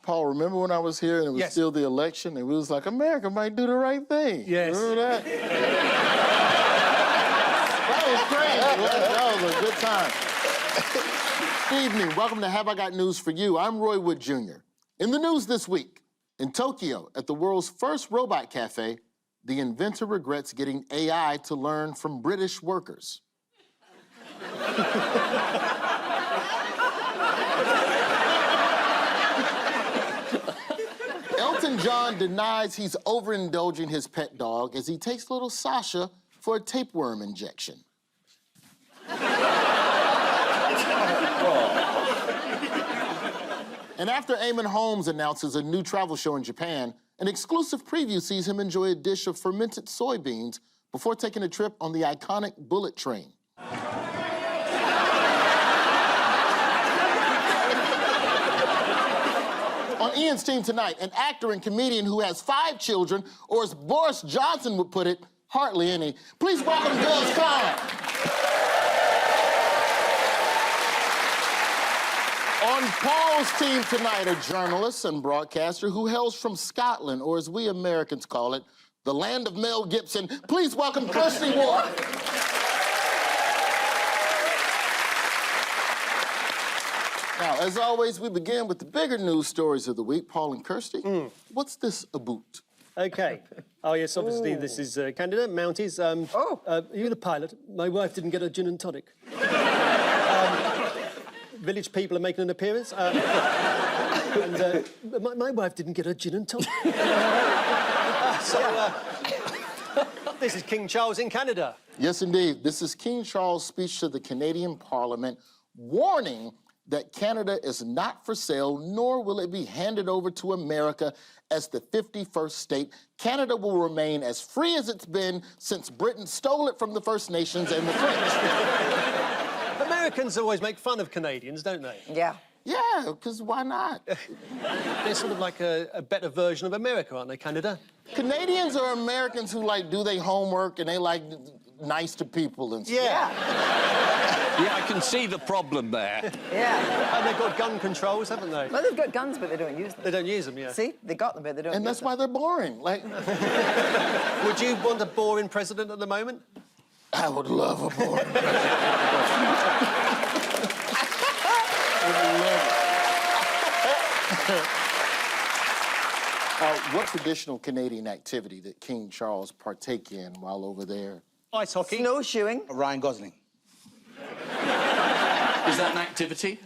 Paul, remember when I was here and it was still the election and we was like, America might do the right thing? Yes. Remember that? That was crazy. That was a good time. Good evening. Welcome to Have I Got News for You. I'm Roy Wood Jr. In the news this week, in Tokyo, at the world's first robot cafe, the inventor regrets getting AI to learn from British workers. Elton John denies he's overindulging his pet dog as he takes little Sasha for a tapeworm injection. And after Eamon Holmes announces a new travel show in Japan, an exclusive preview sees him enjoy a dish of fermented soybeans before taking a trip on the iconic bullet train. On Ian's team tonight, an actor and comedian who has 5 children, or as Boris Johnson would put it, hardly any. Please welcome Guz Khan. On Paul's team tonight, a journalist and broadcaster who hails from Scotland, or as we Americans call it, the land of Mel Gibson. Please welcome Kirsty Wark. Now, as always, we begin with the bigger news stories of the week. Paul and Kirsty, what's this about? OK. Oh, yes, obviously, this is Canada, Mounties. You're the pilot. My wife didn't get a gin and tonic. Village people are making an appearance. My wife didn't get a gin and tonic. This is King Charles in Canada. Yes, indeed. This is King Charles' speech to the Canadian Parliament, warning that Canada is not for sale, nor will it be handed over to America as the 51st state. Canada will remain as free as it's been since Britain stole it from the First Nations and the French. Americans always make fun of Canadians, don't they? Yeah. Yeah, because why not? They're sort of like a better version of America, aren't they, Canada? Canadians are Americans who, like, do their homework and they, like, nice to people and stuff. Yeah. Yeah, I can see the problem there. Yeah. And they've got gun controls, haven't they? Well, they've got guns, but they don't use them. They don't use them, yeah. See? They got them, but they don't And use that's them. why they're boring. Like, Would you want a boring president at the moment? I would love a boring president. What traditional Canadian activity did King Charles partake in while over there? Ice hockey. Snowshoeing. Ryan Gosling. Is that an activity?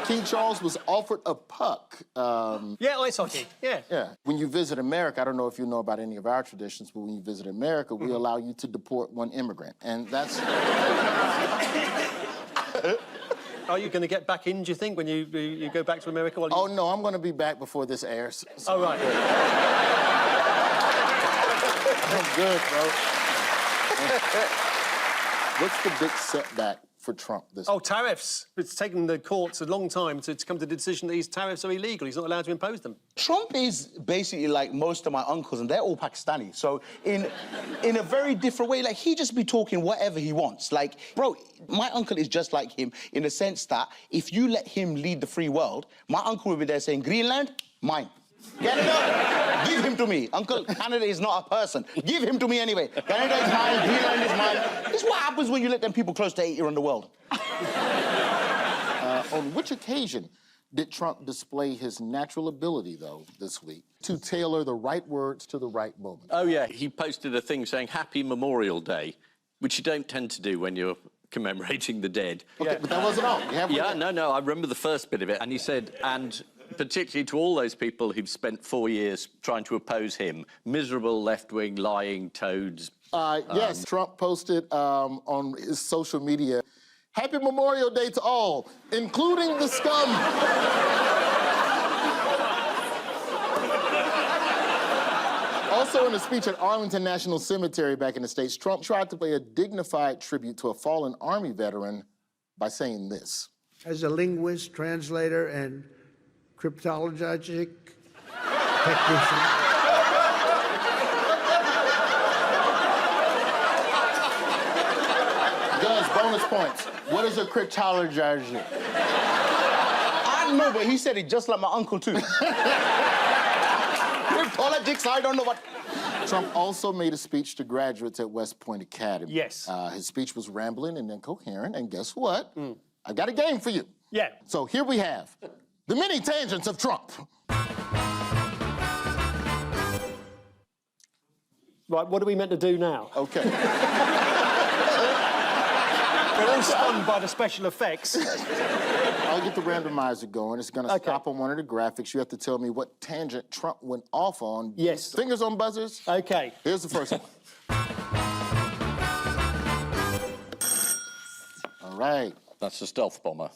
King Charles was offered a puck. Yeah, ice hockey, yeah. Yeah. When you visit America, I don't know if you know about any of our traditions, but when you visit America, we allow you to deport one immigrant. And that's... Are you going to get back in, do you think, when you go back to America? While you... Oh, no, I'm going to be back before this airs. So. Oh, right. I'm good, bro. What's the big setback for Trump this Oh, tariffs. It's taken the courts a long time to come to the decision that these tariffs are illegal. He's not allowed to impose them. Trump is basically like most of my uncles, and they're all Pakistani. So in a very different way, like, he just be talking whatever he wants. Like, bro, my uncle is just like him in the sense that if you let him lead the free world, my uncle will be there saying, Greenland, mine. Canada, give him to me. Uncle, Canada is not a person. Give him to me anyway. Canada is mine, Greenland is mine. This is what happens when you let them people close to 80 around the world. On which occasion did Trump display his natural ability, though, this week, to tailor the right words to the right moment? Oh, yeah, he posted a thing saying Happy Memorial Day, which you don't tend to do when you're commemorating the dead. Okay, but that wasn't all. No, I remember the first bit of it. And he said, and particularly to all those people who've spent 4 years trying to oppose him, miserable left-wing lying toads. Yes, Trump posted on his social media, Happy Memorial Day to all, including the scum. Also in a speech at Arlington National Cemetery back in the States, Trump tried to pay a dignified tribute to a fallen Army veteran by saying this. As a linguist, translator, and cryptologic technician. Guz, bonus points. What is a cryptologist? I know, but he said it just like my uncle, too. Politics, I don't know what... Trump also made a speech to graduates at West Point Academy. Yes. His speech was rambling and incoherent, and guess what? I got a game for you. Yeah. So here we have the many tangents of Trump. Right, what are we meant to do now? Okay. We're all stunned by the special effects. I'll get the randomizer going. It's going to stop on one of the graphics. You have to tell me what tangent Trump went off on. Yes. Fingers on buzzers. Okay. Here's the first one. All right. That's a stealth bomber.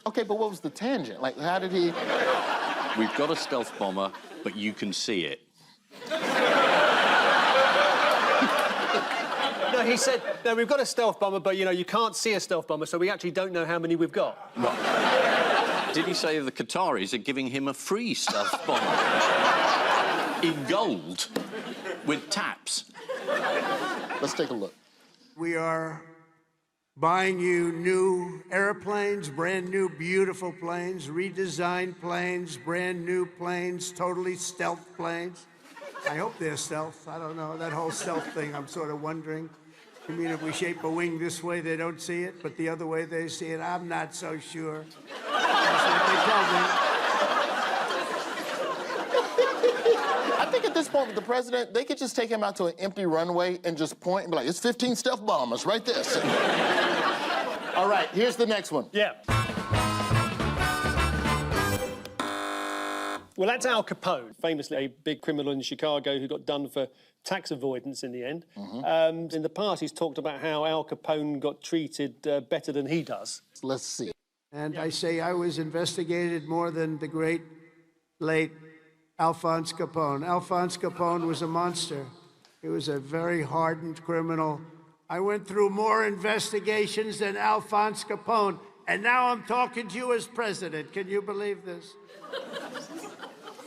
Okay, but what was the tangent? Like, how did he... We've got a stealth bomber, but you can see it. No, he said, no, we've got a stealth bomber, but, you know, you can't see a stealth bomber, so we actually don't know how many we've got. Did he say the Qataris are giving him a free stealth bomber? In gold, with taps? Let's take a look. We are buying you new airplanes, brand new, beautiful planes, redesigned planes, brand new planes, totally stealth planes. I hope they're stealth. I don't know. That whole stealth thing, I'm sort of wondering. You mean if we shape a wing this way, they don't see it, but the other way they see it? I'm not so sure. That's what they tell me. I think at this point with the president, they could just take him out to an empty runway and just point and be like, it's 15 stealth bombers right there. All right, here's the next one. Yeah. Well, that's Al Capone, famously a big criminal in Chicago who got done for tax avoidance in the end. In the past, he's talked about how Al Capone got treated better than he does. Let's see. And I say I was investigated more than the great, late Alphonse Capone. Alphonse Capone was a monster. He was a very hardened criminal. I went through more investigations than Alphonse Capone, and now I'm talking to you as president. Can you believe this?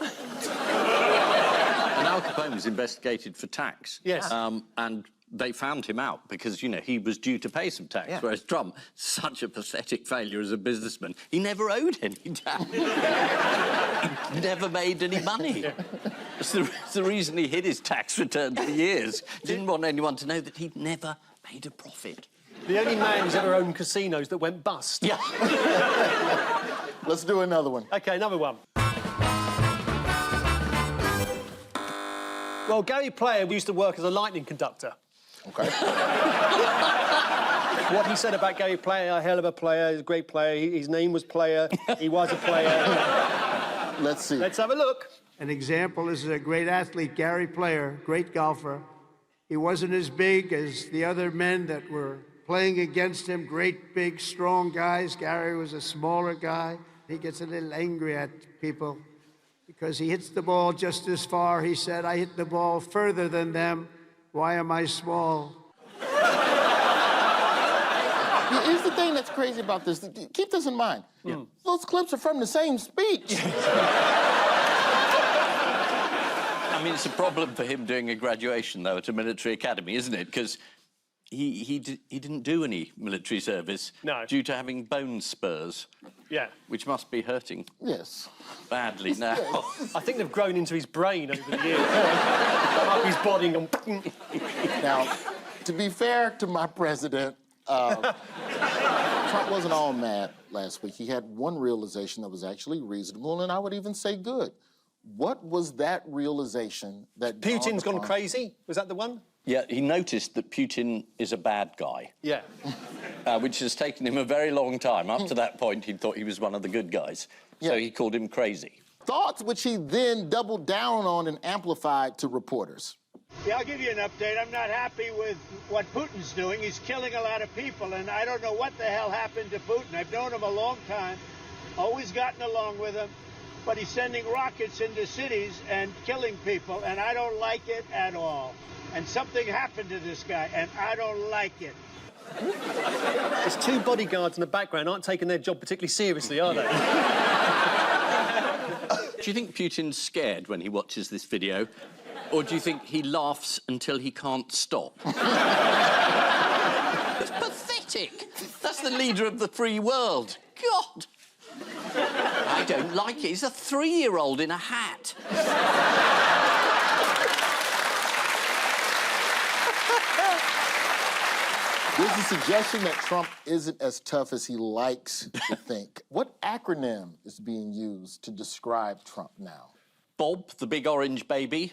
And Al Capone was investigated for tax. Yes. And they found him out because, you know, he was due to pay some tax, whereas Trump, such a pathetic failure as a businessman, he never owed any tax. He never made any money. It's the reason he hid his tax return for years. He didn't want anyone to know that he'd never made a profit. The only man who's ever owned casinos that went bust. Yeah. Let's do another one. OK, another one. Well, Gary Player used to work as a lightning conductor. Okay. What he said about Gary Player, a hell of a player, he's a great player, his name was Player, he was a player. Let's see. Let's have a look. An example is a great athlete, Gary Player, great golfer. He wasn't as big as the other men that were playing against him, great, big, strong guys. Gary was a smaller guy. He gets a little angry at people because he hits the ball just as far. He said, I hit the ball further than them. Why am I small? Here's the thing that's crazy about this. Keep this in mind. Those clips are from the same speech. I mean, it's a problem for him doing a graduation, though, at a military academy, isn't it? Because he didn't do any military service due to having bone spurs. Yeah. Which must be hurting Yes. badly now. I think they've grown into his brain over the years. Up his body and gone... Now, to be fair to my president, Trump wasn't all mad last week. He had one realization that was actually reasonable, and I would even say good. What was that realization that Putin's gone crazy? Was that the one? Yeah, he noticed that Putin is a bad guy. Yeah. Which has taken him a very long time. Up to that point, he thought he was one of the good guys. So he called him crazy. Thoughts which he then doubled down on and amplified to reporters. Yeah, I'll give you an update. I'm not happy with what Putin's doing. He's killing a lot of people, and I don't know what the hell happened to Putin. I've known him a long time, always gotten along with him, but he's sending rockets into cities and killing people, and I don't like it at all. And something happened to this guy, and I don't like it. His two bodyguards in the background aren't taking their job particularly seriously, are they? Do you think Putin's scared when he watches this video? Or do you think he laughs until he can't stop? It's pathetic. pathetic. That's the leader of the free world. God. I don't like it. He's a 3-year-old in a hat. There's a suggestion that Trump isn't as tough as he likes to think. What acronym is being used to describe Trump now? Bob, the big orange baby.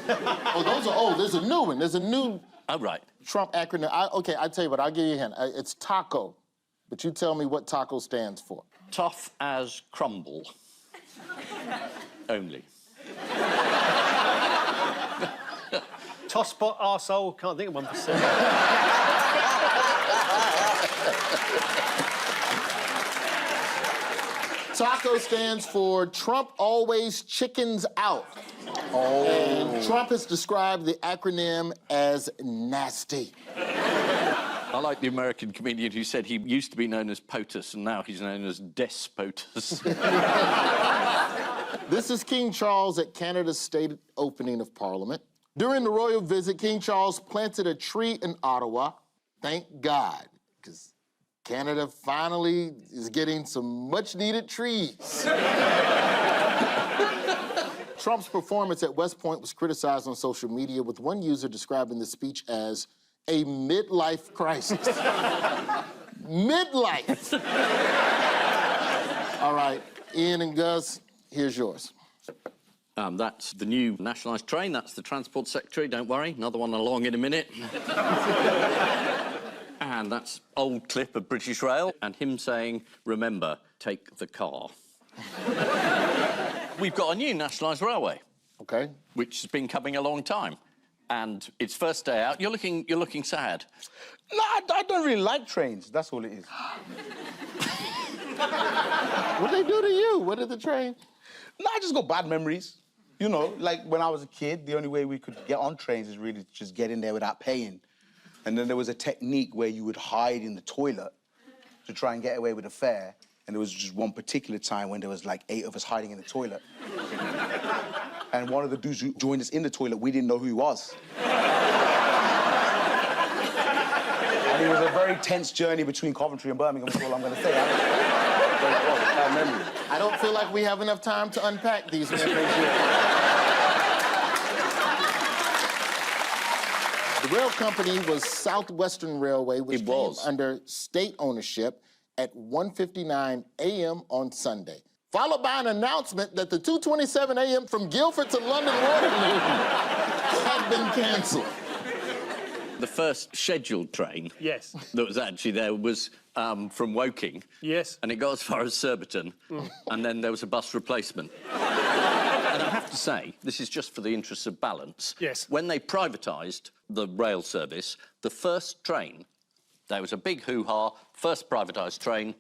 Oh, those are old. There's a new one. There's a new Oh, right. Trump acronym. Okay, I'll tell you what. I'll give you a hint. It's TACO. But you tell me what TACO stands for. Tough as crumble. Only. Tosspot, arsehole, can't think of one for seven. TACO stands for Trump always chickens out. Oh. And Trump has described the acronym as nasty. I like the American comedian who said he used to be known as POTUS and now he's known as Despotus. This is King Charles at Canada's state opening of Parliament. During the royal visit, King Charles planted a tree in Ottawa. Thank God, because Canada finally is getting some much-needed trees. Trump's performance at West Point was criticized on social media, with one user describing the speech as a midlife crisis. Midlife. All right, Ian and Guz, here's yours. That's the new nationalised train. That's the Transport Secretary. Don't worry, another one along in a minute. And that's old clip of British Rail and him saying, remember, take the car. We've got a new nationalised railway. Okay. Which has been coming a long time. And it's first day out. You're looking sad. No, I don't really like trains. That's all it is. What they do to you? What did the train? No, I just got bad memories. You know, like when I was a kid, the only way we could get on trains is really just get in there without paying. And then there was a technique where you would hide in the toilet to try and get away with a fare. And there was just one particular time when there was like 8 of us hiding in the toilet. And one of the dudes who joined us in the toilet, we didn't know who he was. And it was a very tense journey between Coventry and Birmingham, that's all I'm going to say. Bad memory. I don't feel like we have enough time to unpack these memories yet. The rail company was Southwestern Railway, which came under state ownership at 1:59 a.m. on Sunday, followed by an announcement that the 2:27 a.m. from Guildford to London Waterloo had been cancelled. The first scheduled train Yes. that was actually there was from Woking. Yes. And it got as far as Surbiton, and then there was a bus replacement. And I have to say, this is just for the interests of balance. Yes. When they privatised the rail service, the first train, there was a big hoo-ha, first privatised train,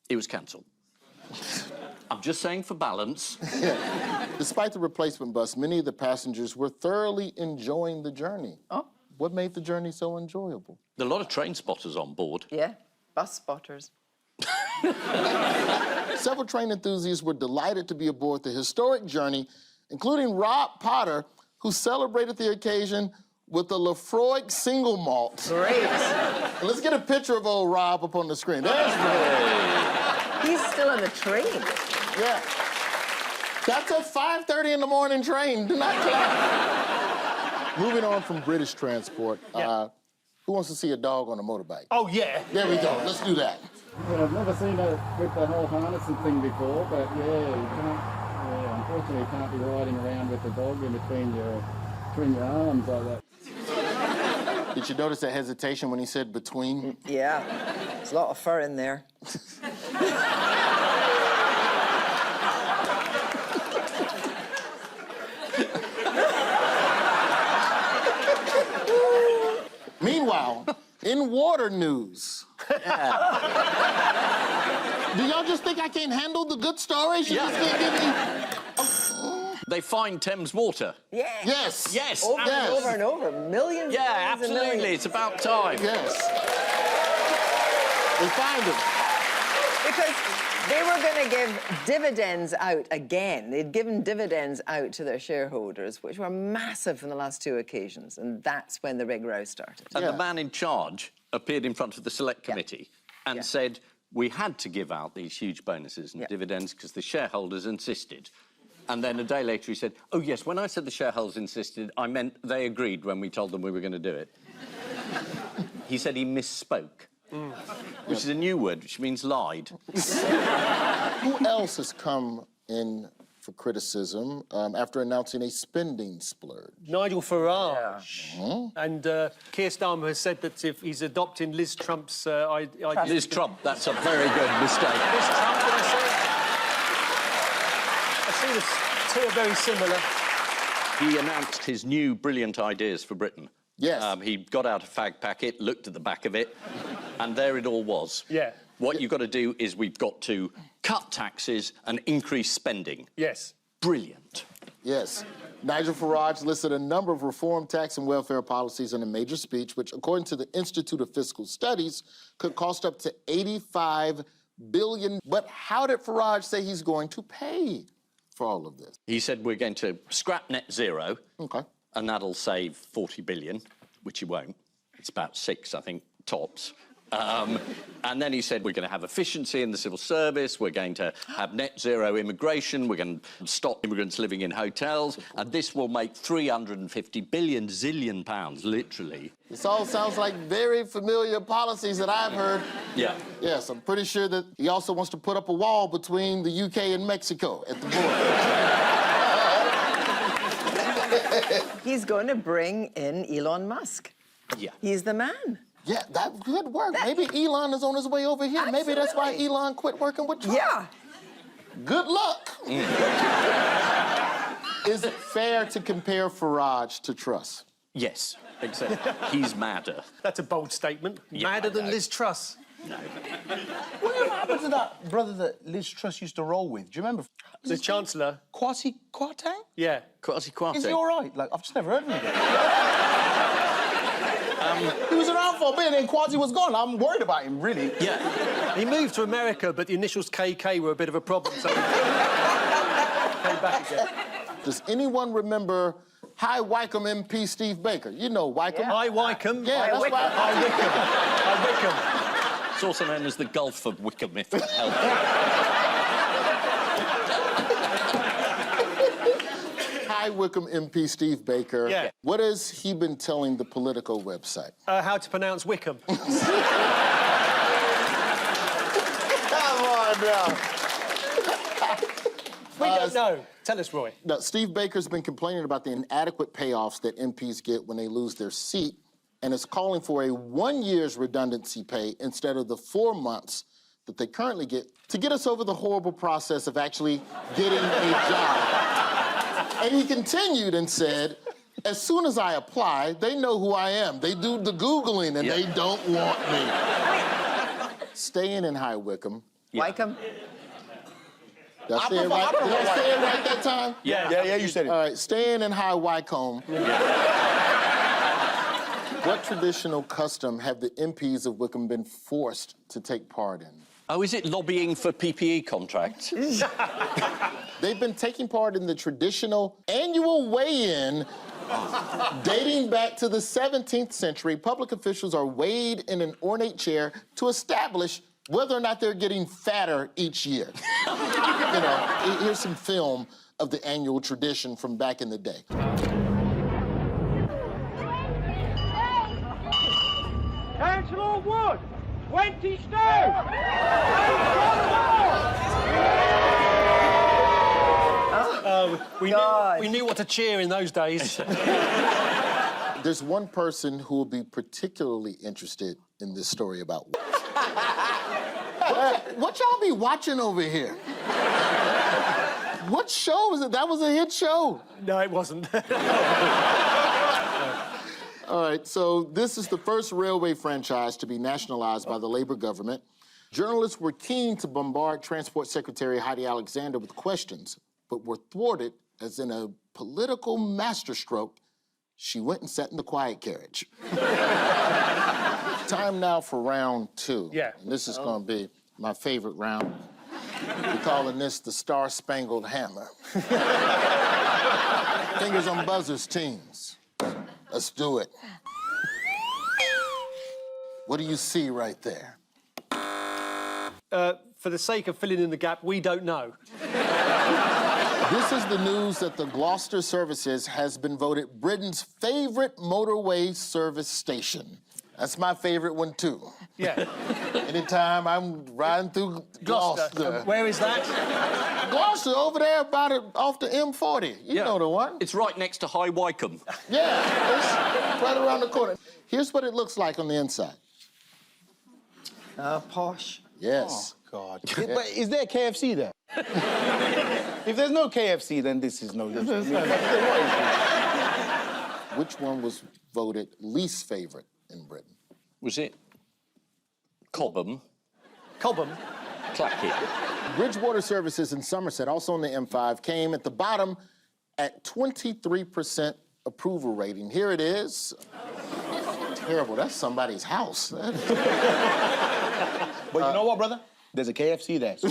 it was cancelled. I'm just saying for balance. Yeah. Despite the replacement bus, many of the passengers were thoroughly enjoying the journey. Oh. What made the journey so enjoyable? There are a lot of train spotters on board. Yeah, bus spotters. Several train enthusiasts were delighted to be aboard the historic journey, including Rob Potter, who celebrated the occasion with a Lafroig single malt. Great. Let's get a picture of old Rob up on the screen. There's Rob. He's still on the train. Yeah. That's a 5:30 in the morning train. Do not clap. Moving on from British transport, who wants to see a dog on a motorbike? Oh, yeah. There we go. Let's do that. Well, I've never seen it with the whole harnessing thing before, but unfortunately you can't be riding around with the dog in between your arms like that. Did you notice that hesitation when he said between? Yeah, there's a lot of fur in there. Meanwhile, in water news. Do y'all just think I can't handle the good stories? You just can't give me... They find Thames Water. Yeah. Yes. Yes. Over and over and over. Millions Yeah, and millions and absolutely. millions. It's about time. Yes. They find him. Because they were going to give dividends out again. They'd given dividends out to their shareholders, which were massive in the last 2 occasions, and that's when the big row started. And the man in charge appeared in front of the select committee and said we had to give out these huge bonuses and dividends because the shareholders insisted. And then a day later he said, oh, yes, when I said the shareholders insisted, I meant they agreed when we told them we were going to do it. He said he misspoke, which is a new word, which means lied. Who else has come in for criticism after announcing a spending splurge? Nigel Farage. And Keir Starmer has said that if he's adopting Liz Trump's idea... Liz Trump, that's a very good mistake. Liz Trump, did I see the two are very similar. He announced his new brilliant ideas for Britain. Yes. He got out a fag packet, looked at the back of it, and there it all was. Yeah. What you've got to do is we've got to cut taxes and increase spending. Yes. Brilliant. Yes. Nigel Farage listed a number of reform tax and welfare policies in a major speech, which, according to the Institute of Fiscal Studies, could cost up to $85 billion. But how did Farage say he's going to pay for all of this? He said we're going to scrap net zero. Okay. And that'll save 40 billion, which he won't. It's about 6, I think, tops. And then he said we're going to have efficiency in the civil service, we're going to have net zero immigration, we're going to stop immigrants living in hotels, and this will make 350 billion zillion pounds, literally. This all sounds like very familiar policies that I've heard. Yeah. Yes, I'm pretty sure that he also wants to put up a wall between the UK and Mexico at the border. He's going to bring in Elon Musk. Yeah. He's the man. Yeah, that could work. Maybe Elon is on his way over here. Absolutely. Maybe that's why Elon quit working with Trump. Yeah. Good luck. Is it fair to compare Farage to Truss? Yes, except he's madder. That's a bold statement. Yeah, Madder than I know. Liz Truss. No. What happened to that brother that Liz Truss used to roll with? Do you remember? The Chancellor. Kwasi Kwarteng? Yeah. Kwasi Kwarteng. Is he all right? Like, I've just never heard of him again. He was around for a bit and then Kwasi was gone. I'm worried about him, really. Yeah. He moved to America, but the initials KK were a bit of a problem, so he came back again. Does anyone remember High Wycombe MP Steve Baker? You know Wycombe. Hi, Wycombe. Yeah, that's why. Hi, Wycombe. Hi, Wycombe. It's also known as the Gulf of Wickham, if that helps. High Wycombe MP Steve Baker. Yeah. What has he been telling the Politico website? How to pronounce Wickham. Come on now. We don't know. Tell us, Roy. Now, Steve Baker's been complaining about the inadequate payoffs that MPs get when they lose their seat, and is calling for a 1 year's redundancy pay instead of the 4 months that they currently get to get us over the horrible process of actually getting a job. And he continued and said, as soon as I apply, they know who I am. They do the Googling and they don't want me. Staying in High Wycombe. Wycombe. Did I say it right? Did I say it right that time? Yeah, you said it. All right, staying in High Wycombe. What traditional custom have the MPs of Wickham been forced to take part in? Oh, is it lobbying for PPE contracts? They've been taking part in the traditional annual weigh-in dating back to the 17th century. Public officials are weighed in an ornate chair to establish whether or not they're getting fatter each year. You know, here's some film of the annual tradition from back in the day. Councillor Wood, 20 stone! We knew what to cheer in those days. There's one person who will be particularly interested in this story about what y'all be watching over here? What show was it? That was a hit show. No, it wasn't. All right, so this is the first railway franchise to be nationalized by the Labour government. Journalists were keen to bombard Transport Secretary Heidi Alexander with questions, but were thwarted as in a political masterstroke, she went and sat in the quiet carriage. Time now for round 2. Yeah. And this is gonna be my favorite round. We're calling this the Star-Spangled Hammer. Fingers on buzzers, teams. Let's do it. What do you see right there? For the sake of filling in the gap, we don't know. This is the news that the Gloucester Services has been voted Britain's favorite motorway service station. That's my favorite one, too. Yeah. Anytime I'm riding through Gloucester. Where is that? Gloucester, over there about it, off the M40. You know the one. It's right next to High Wycombe. Yeah, it's right around the corner. Here's what it looks like on the inside. Posh. Yes. God. But is there KFC there? If there's no KFC, then this is no use. Which one was voted least favorite in Britain? Was it Cobham? Cobham. Clackett. Bridgewater Services in Somerset, also on the M5, came at the bottom at 23% approval rating. Here it is. Terrible, that's somebody's house. But you know what, brother? There's a KFC there, so...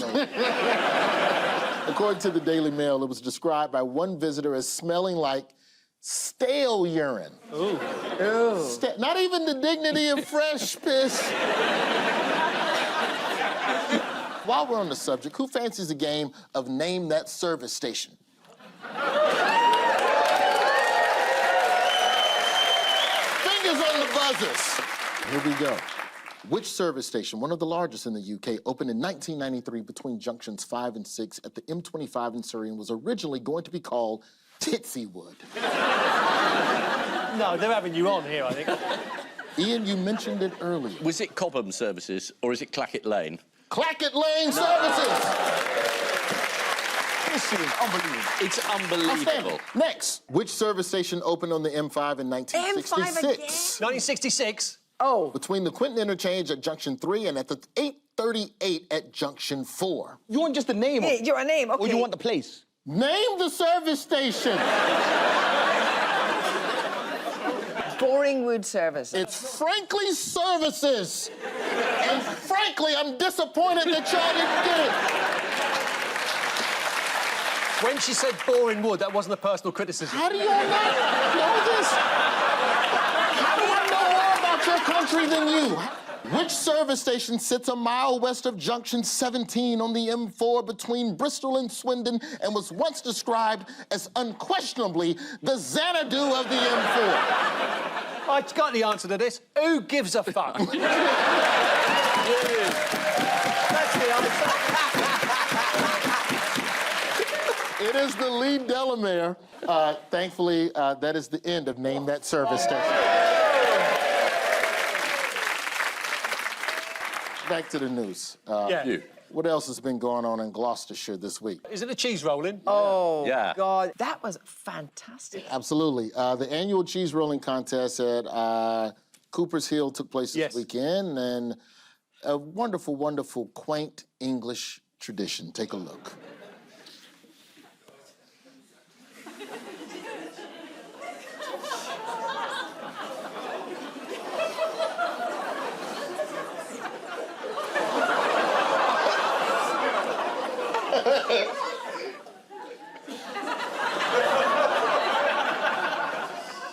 According to the Daily Mail, it was described by one visitor as smelling like stale urine. Ooh. Not even the dignity of fresh piss. While we're on the subject, who fancies a game of Name That Service Station? Fingers on the buzzers. Here we go. Which service station, one of the largest in the UK, opened in 1993 between junctions 5 and 6 at the M25 in Surrey and was originally going to be called Titsywood? No, they're having you on here, I think. Ian, you mentioned it earlier. Was it Cobham Services or is it Clackett Lane? Clackett Lane Services! This is unbelievable. It's unbelievable. Next, which service station opened on the M5 in 1966? M5 again? 1966. Oh. Between the Quinton interchange at Junction 3 and at the 838 at Junction 4. You want just the name? Hey, your name, okay. Or you want the place? Name the service station. Boringwood Services. It's Frankly Services. And frankly, I'm disappointed that y'all didn't get it. When she said boring wood, that wasn't a personal criticism. How do you all not know this? How do I know more about your country than you? Which service station sits a mile west of Junction 17 on the M4 between Bristol and Swindon and was once described as unquestionably the Xanadu of the M4? I got the answer to this. Who gives a fuck? That's the answer. It is the Lee Delamere. Thankfully, that is the end of Name That Service Station. Back to the news. Yeah. What else has been going on in Gloucestershire this week? Is it the cheese rolling? Oh, Yeah. God. That was fantastic. Absolutely. The annual cheese rolling contest at Cooper's Hill took place this weekend, and a wonderful, wonderful, quaint English tradition. Take a look.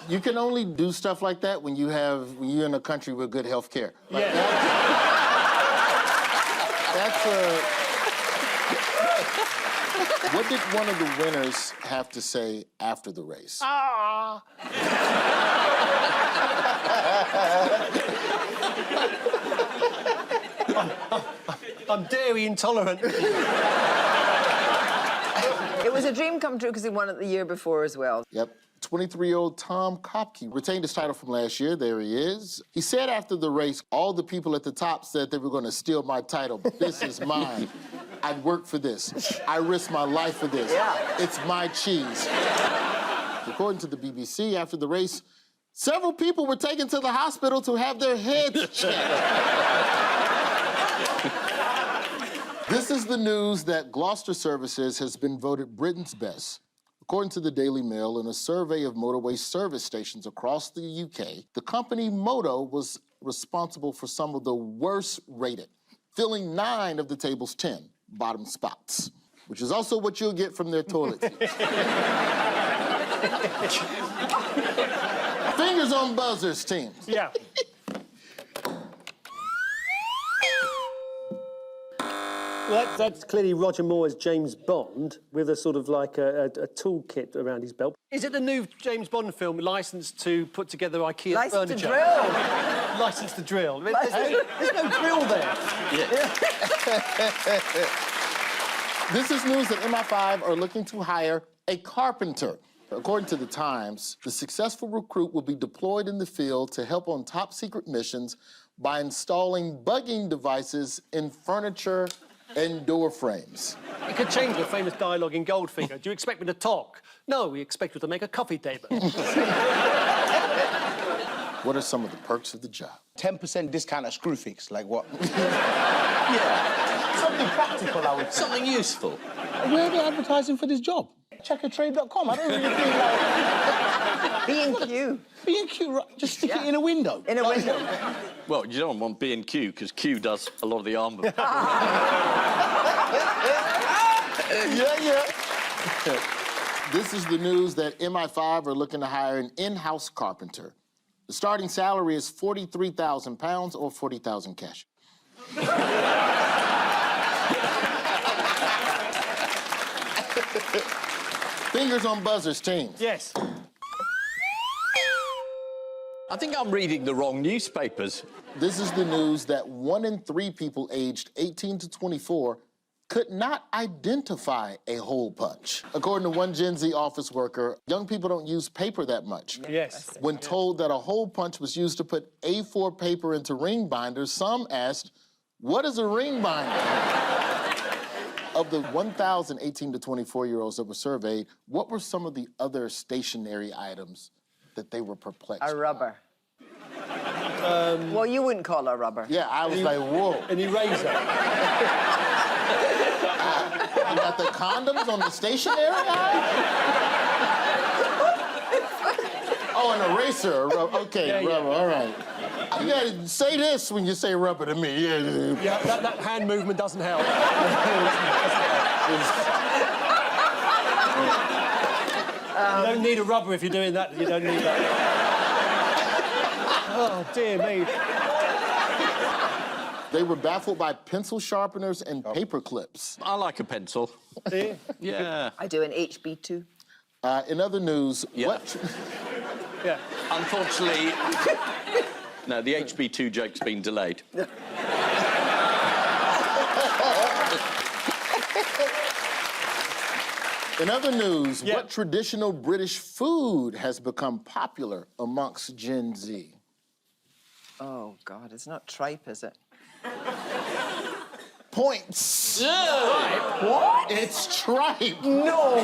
You can only do stuff like that when you're in a country with good health care. Like What did one of the winners have to say after the race? I'm dairy intolerant. It was a dream come true because he won it the year before as well. Yep. 23-year-old Tom Kopke retained his title from last year. There he is. He said after the race, all the people at the top said they were going to steal my title. This is mine. I'd work for this. I risked my life for this. Yeah. It's my cheese. According to the BBC, after the race, several people were taken to the hospital to have their heads checked. This is the news that Gloucester Services has been voted Britain's best. According to the Daily Mail, in a survey of motorway service stations across the UK, the company Moto was responsible for some of the worst rated, filling 9 of the table's 10 bottom spots, which is also what you'll get from their toilets. Fingers on buzzers, teams. Yeah. Well, that's clearly Roger Moore as James Bond with a sort of like a toolkit around his belt. Is it the new James Bond film licensed to put together IKEA License to furniture? drill. Licensed to drill. There's no drill there. This is news that MI5 are looking to hire a carpenter. According to the Times, the successful recruit will be deployed in the field to help on top secret missions by installing bugging devices in furniture and door frames. It could change the famous dialogue in Goldfinger. Do you expect me to talk? No, we expect you to make a coffee table. What are some of the perks of the job? 10% discount at Screwfix, like what? Yeah. Something practical, I would say. Something useful. Where are they advertising for this job? Checkertrade.com. I don't really feel like... B&Q. B&Q, right? Just stick it in a window. In a window. Well, you don't want B&Q, because Q does a lot of the armour. Yeah. This is the news that MI5 are looking to hire an in-house carpenter. The starting salary is £43,000 or 40,000 cash. Fingers on buzzers, team. Yes. I think I'm reading the wrong newspapers. This is the news that 1 in 3 people aged 18 to 24 could not identify a hole punch. According to one Gen Z office worker, young people don't use paper that much. Yes. When told that a hole punch was used to put A4 paper into ring binders, some asked, what is a ring binder? Of the 1,018 to 24-year-olds that were surveyed, what were some of the other stationary items that they were perplexed A rubber. Well, you wouldn't call it a rubber. Yeah, I was like, whoa. An eraser. You got the condoms on the stationary aisle? Oh, an eraser. Okay, rubber, all right. You gotta say this when you say rubber to me. Yeah, that hand movement doesn't help. You don't need a rubber if you're doing that. You don't need that. Oh, dear me. They were baffled by pencil sharpeners and paper clips. I like a pencil. Do you? Yeah. I do an HB2. In other news, Yeah. Yeah. Unfortunately, no, the HB2 joke's been delayed. In other news, Yeah. what traditional British food has become popular amongst Gen Z? Oh, God, it's not tripe, is it? Points. What? It's tripe. No.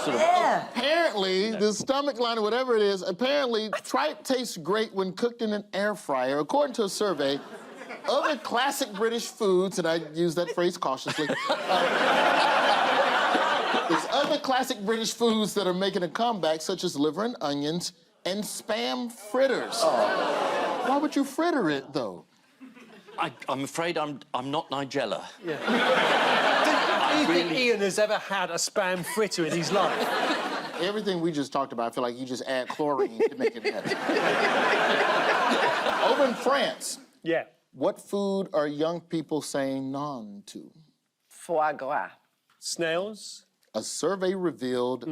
Yeah. Apparently, the stomach line or whatever it is, apparently tripe tastes great when cooked in an air fryer. According to a survey, other classic British foods, and I use that phrase cautiously, there's other classic British foods that are making a comeback, such as liver and onions and Spam fritters. Why would you fritter it, though? I'm afraid I'm not Nigella. Do you think Ian has ever had a Spam fritter in his life? Everything we just talked about, I feel like you just add chlorine to make it better. Over in France, Yeah. what food are young people saying non to? Foie gras. Snails? A survey revealed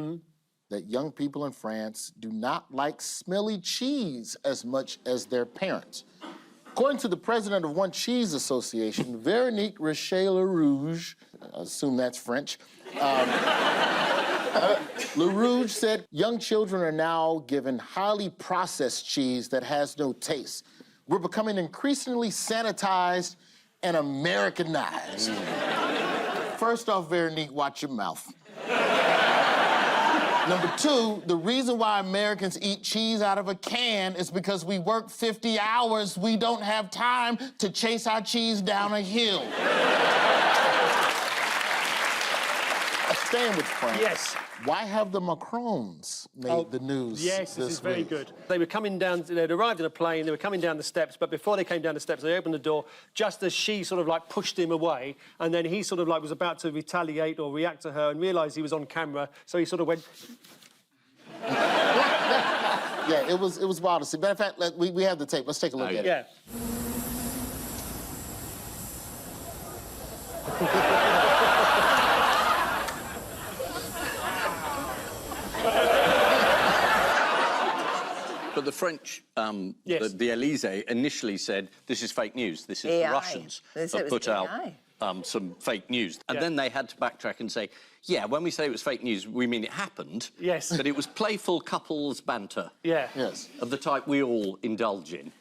that young people in France do not like smelly cheese as much as their parents. According to the president of one cheese association, Veronique Rocher-LaRouge, I assume that's French, LaRouge said young children are now given highly processed cheese that has no taste. We're becoming increasingly sanitized and Americanized. First off, Veronique, watch your mouth. Number two, the reason why Americans eat cheese out of a can is because we work 50 hours. We don't have time to chase our cheese down a hill. Staying with France. Yes. Why have the Macrons made the news Yes, this is very week? good. They were coming down, they'd arrived in a plane, they were coming down the steps, but before they came down the steps, they opened the door just as she sort of like pushed him away, and then he sort of like was about to retaliate or react to her and realised he was on camera, so he sort of went... Yeah, it was wild to see. Matter of fact, we have the tape. Let's take a look at it. Yeah. But the French, Yes. the Elysee initially said, this is fake news. This is the AI. Russians They said have it was put out AI. some fake news. And Yeah. then they had to backtrack and say, yeah, when we say it was fake news, we mean it happened. Yes. But it was playful couples banter. Yeah. Yes. Of the type we all indulge in.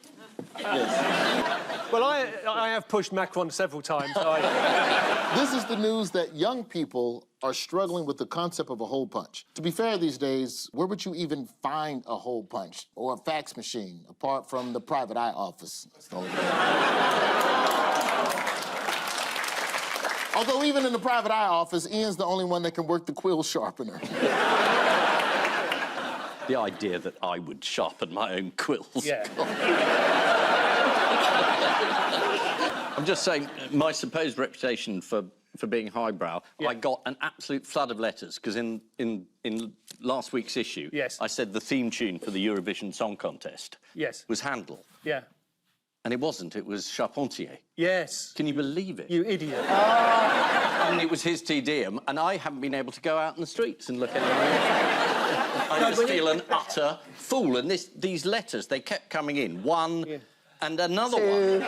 Well, I have pushed Macron several times. This is the news that young people are struggling with the concept of a hole punch. To be fair, these days, where would you even find a hole punch or a fax machine apart from the private eye office? That's the only thing. Although even in the private eye office, Ian's the only one that can work the quill sharpener. The idea that I would sharpen my own quills. Yeah. I'm just saying, my supposed reputation for being highbrow, Yeah. I got an absolute flood of letters, because in last week's issue, Yes. I said the theme tune for the Eurovision Song Contest Yes. was Handel. Yeah. And it wasn't, it was Charpentier. Yes. Can you believe it? You idiot. I mean, it was his Te Deum, and I haven't been able to go out in the streets and look anywhere. I just feel an utter fool. And these letters, they kept coming in, one and another one.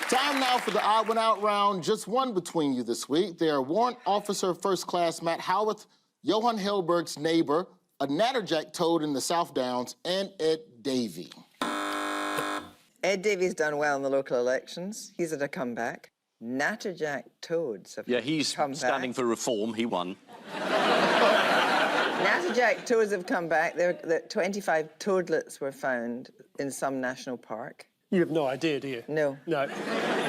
Time now for the odd one out round. Just one between you this week. They are Warrant Officer First Class Matt Howarth, Johan Hilberg's neighbor, a natterjack toad in the South Downs, and Ed Davey. Ed Davies done well in the local elections. He's had a comeback. Natterjack toads have Yeah, he's come standing back. for reform. He won. Natterjack toads have come back. 25 toadlets were found in some national park. You have no idea, do you? No. No.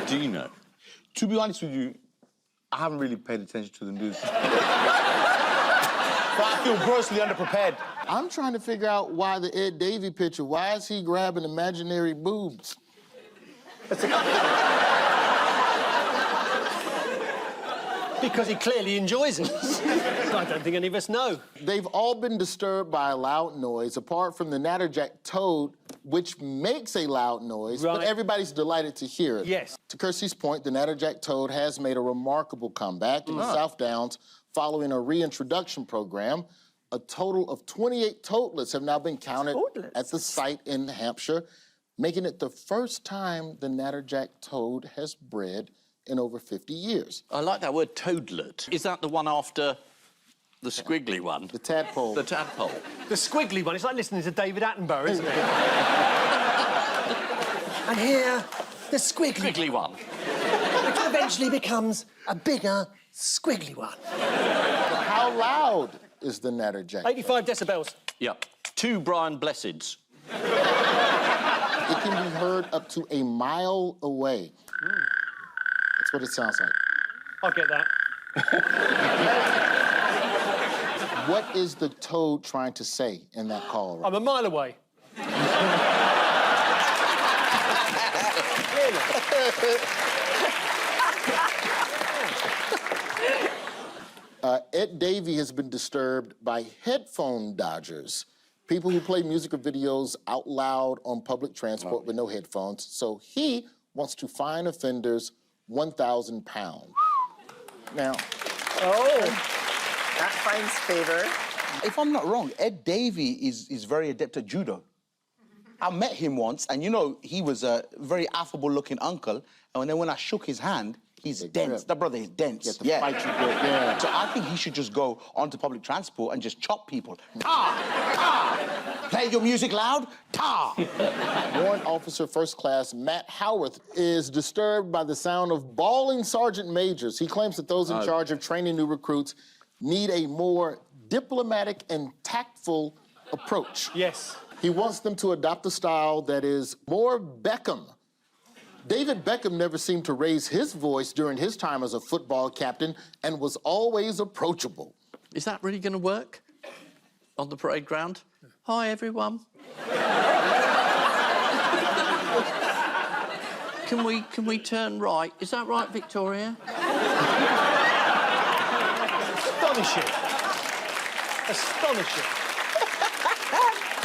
Do you know? To be honest with you, I haven't really paid attention to the news. But I feel grossly underprepared. I'm trying to figure out why the Ed Davey picture, why is he grabbing imaginary boobs? Because he clearly enjoys it. I don't think any of us know. They've all been disturbed by a loud noise, apart from the natterjack toad, which makes a loud noise, but Right. everybody's delighted to hear it. Yes. To Kirsty's point, the natterjack toad has made a remarkable comeback in the South Downs following a reintroduction program. A total of 28 toadlets have now been counted Toadlets? at the site in Hampshire, making it the first time the natterjack toad has bred in over 50 years. I like that word, toadlet. Is that the one after the squiggly one? The tadpole. The tadpole. The squiggly one, it's like listening to David Attenborough, isn't it? And here, the squiggly Squiggly one. which eventually becomes a bigger squiggly one. How loud is the natterjack? 85 decibels. Yep. 2 Brian Blesseds. It can be heard up to a mile away. That's what it sounds like. I'll get that. What is the toad trying to say in that call? I'm a mile away. Ed Davey has been disturbed by headphone dodgers, people who play music or videos out loud on public transport with no headphones. So he wants to fine offenders £1,000. Now, That finds favour. If I'm not wrong, Ed Davey is very adept at judo. I met him once, and you know, he was a very affable-looking uncle, and then when I shook his hand, he's dense. grip. That brother is dense. Get the fight you grip, yeah. So I think he should just go onto public transport and just chop people. Ta! Ta! Play your music loud. Ta! Warrant Officer First Class Matt Howarth is disturbed by the sound of bawling sergeant majors. He claims that those in charge of training new recruits need a more diplomatic and tactful approach. Yes. He wants them to adopt a style that is more Beckham. David Beckham never seemed to raise his voice during his time as a football captain and was always approachable. Is that really going to work on the parade ground? Hi, everyone. Can we turn right? Is that right, Victoria? Astonishing. Astonishing.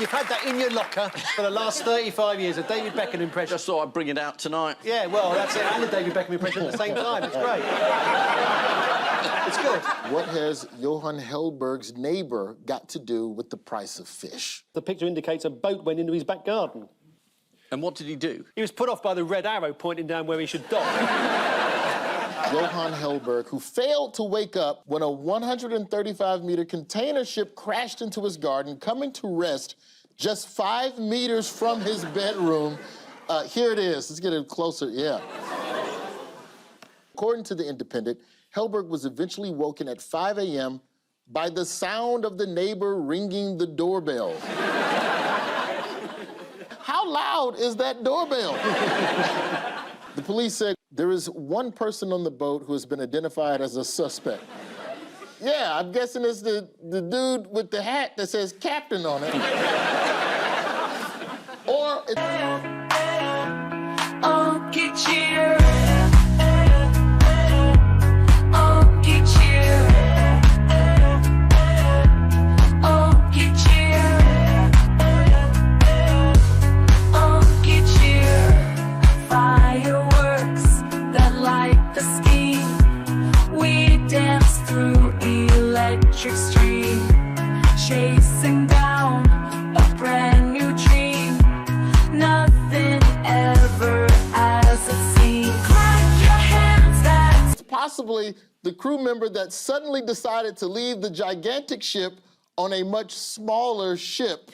You've had that in your locker for the last 35 years, a David Beckham impression. Just thought I'd bring it out tonight. Yeah, well, that's it, and the David Beckham impression at the same time. It's great. It's good. What has Johan Hellberg's neighbor got to do with the price of fish? The picture indicates a boat went into his back garden. And what did he do? He was put off by the red arrow pointing down where he should dock. Johan Hellberg, who failed to wake up when a 135-meter container ship crashed into his garden, coming to rest just 5 meters from his bedroom. Here it is. Let's get it closer. Yeah. According to The Independent, Hellberg was eventually woken at 5 a.m. by the sound of the neighbor ringing the doorbell. How loud is that doorbell? The police said there is one person on the boat who has been identified as a suspect. Yeah, I'm guessing it's the dude with the hat that says captain on it. Or it's... I'll get you. I'll get you. I'll get you. I'll get you. Fireworks that light the scheme. We dance through electric stream, chasing down a brand new dream. Nothing ever as it seems. Clap your hands, that's possibly the crew member that suddenly decided to leave the gigantic ship on a much smaller ship.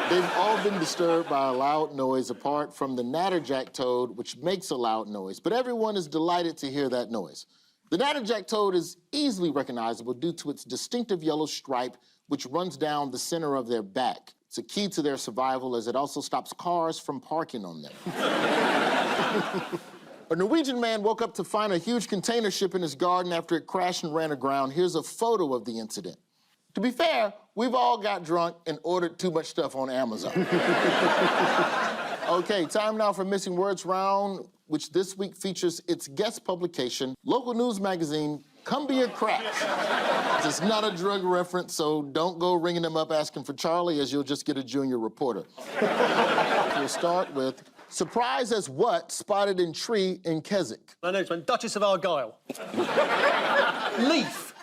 They've all been disturbed by a loud noise apart from the natterjack toad, which makes a loud noise, but everyone is delighted to hear that noise. The natterjack toad is easily recognizable due to its distinctive yellow stripe, which runs down the center of their back. It's a key to their survival as it also stops cars from parking on them. A Norwegian man woke up to find a huge container ship in his garden after it crashed and ran aground. Here's a photo of the incident. To be fair, we've all got drunk and ordered too much stuff on Amazon. Okay, time now for Missing Words Round, which this week features its guest publication, local news magazine, Cumbia Crack. It's not a drug reference, so don't go ringing them up asking for Charlie, as you'll just get a junior reporter. We'll start with, surprise as what spotted in tree in Keswick? I know, it's one. Duchess of Argyll. Leaf.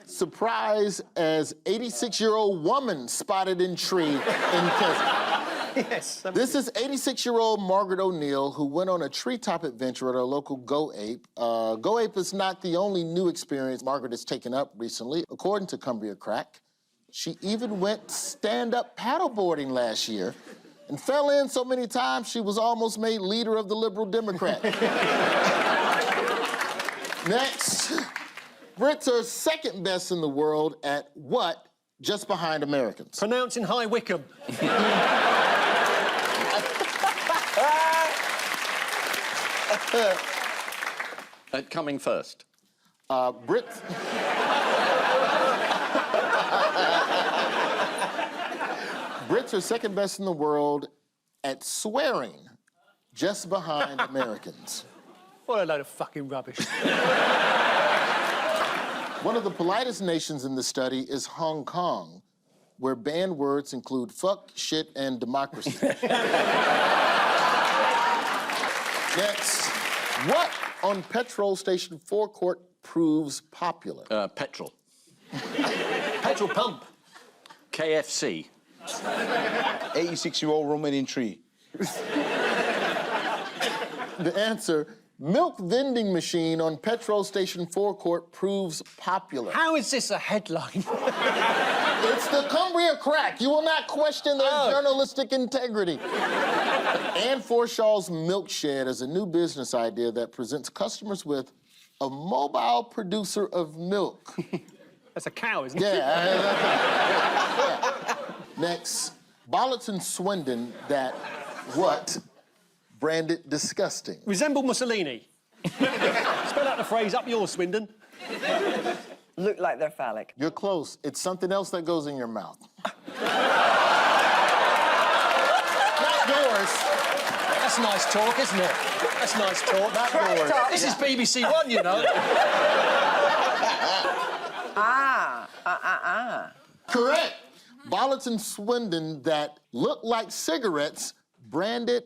Surprise as 86-year-old woman spotted in tree in Keswick. Yes. This is 86-year-old Margaret O'Neill, who went on a treetop adventure at our local Go Ape. Go Ape is not the only new experience Margaret has taken up recently. According to Cumbia Crack, she even went stand-up paddleboarding last year and fell in so many times she was almost made leader of the Liberal Democrat. Next, Brits are second best in the world at what, just behind Americans? Pronouncing High Wycombe. Coming first. Brits... Brits are second best in the world at swearing, just behind Americans. What a load of fucking rubbish. One of the politest nations in the study is Hong Kong, where banned words include fuck, shit, and democracy. Next, what on petrol station forecourt proves popular? Petrol. Petrol pump. KFC. 86-year-old woman in tree. The answer, milk vending machine on petrol station forecourt proves popular. How is this a headline? It's the Cumbia Crack. You will not question their journalistic integrity. Ann Forshaw's Milk Shed is a new business idea that presents customers with a mobile producer of milk. That's a cow, isn't it? Yeah. Next, Bollots and Swindon that, what, branded disgusting. Resemble Mussolini. Spell out the phrase, up yours, Swindon. Look like they're phallic. You're close. It's something else that goes in your mouth. Not yours. That's That's nice talk, isn't it? That's nice talk. That boring. This is BBC One, you know. Correct. Bullets and Swindon that look like cigarettes, branded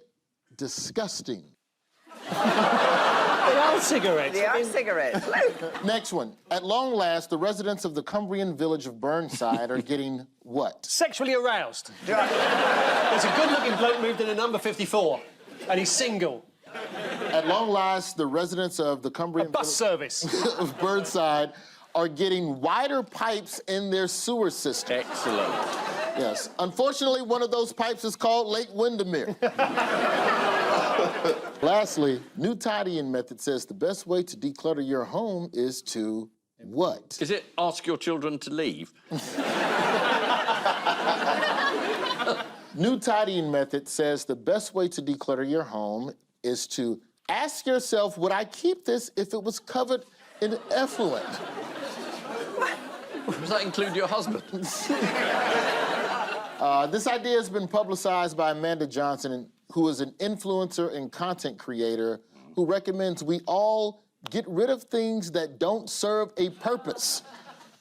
disgusting. They are cigarettes. They are cigarettes. Next one. At long last, the residents of the Cumbrian village of Burnside are getting what? Sexually aroused. There's a good-looking bloke moved into number 54, and he's single. At long last, the residents of the Cumbrian Bus service. of Burnside are getting wider pipes in their sewer system. Excellent. Yes. Unfortunately, one of those pipes is called Lake Windermere. Lastly, new tidying method says the best way to declutter your home is to what? Is it ask your children to leave? New tidying method says the best way to declutter your home is to ask yourself, would I keep this if it was covered in effluent? Does that include your husband? This idea has been publicized by Amanda Johnson, who is an influencer and content creator who recommends we all get rid of things that don't serve a purpose,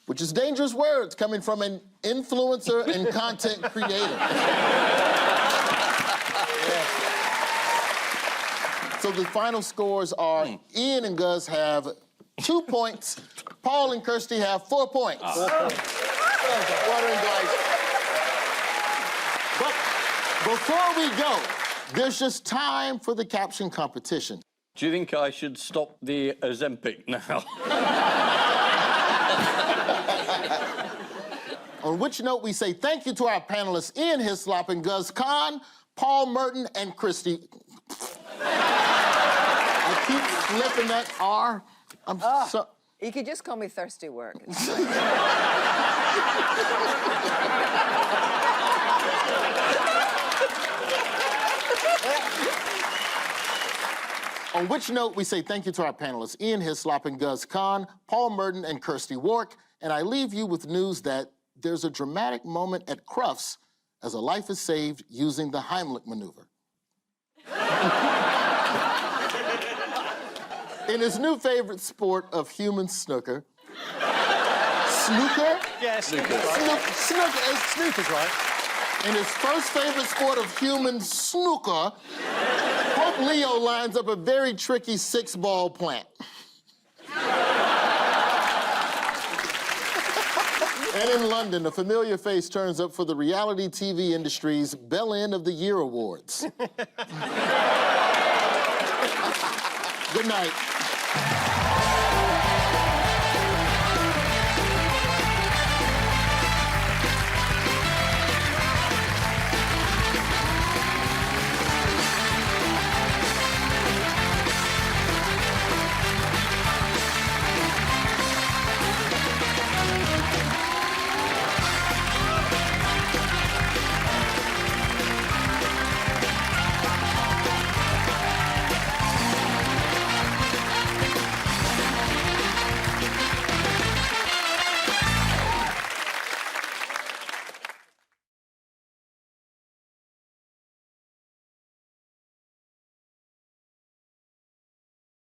which is dangerous words coming from an influencer and content creator. So the final scores are Ian and Guz have 2 points. Paul and Kirsty have 4 points. Water and glaze. But before we go, there's just time for the caption competition. Do you think I should stop the Ozempic now? On which note we say thank you to our panelists Ian Hislop and Guz Khan, Paul Merton, and Kirsty. I keep flipping that R. You could just call me Thirsty Work. On which note, we say thank you to our panelists, Ian Hislop and Guz Khan, Paul Merton and Kirsty Wark, and I leave you with news that there's a dramatic moment at Crufts as a life is saved using the Heimlich maneuver. In his new favorite sport of human snooker, snooker? Yeah, snooker. Snooker's right. In his first favorite sport of human snooker, Pope Leo lines up a very tricky 6-ball plant. And in London, a familiar face turns up for the reality TV industry's Bell End of the Year Awards. Good night.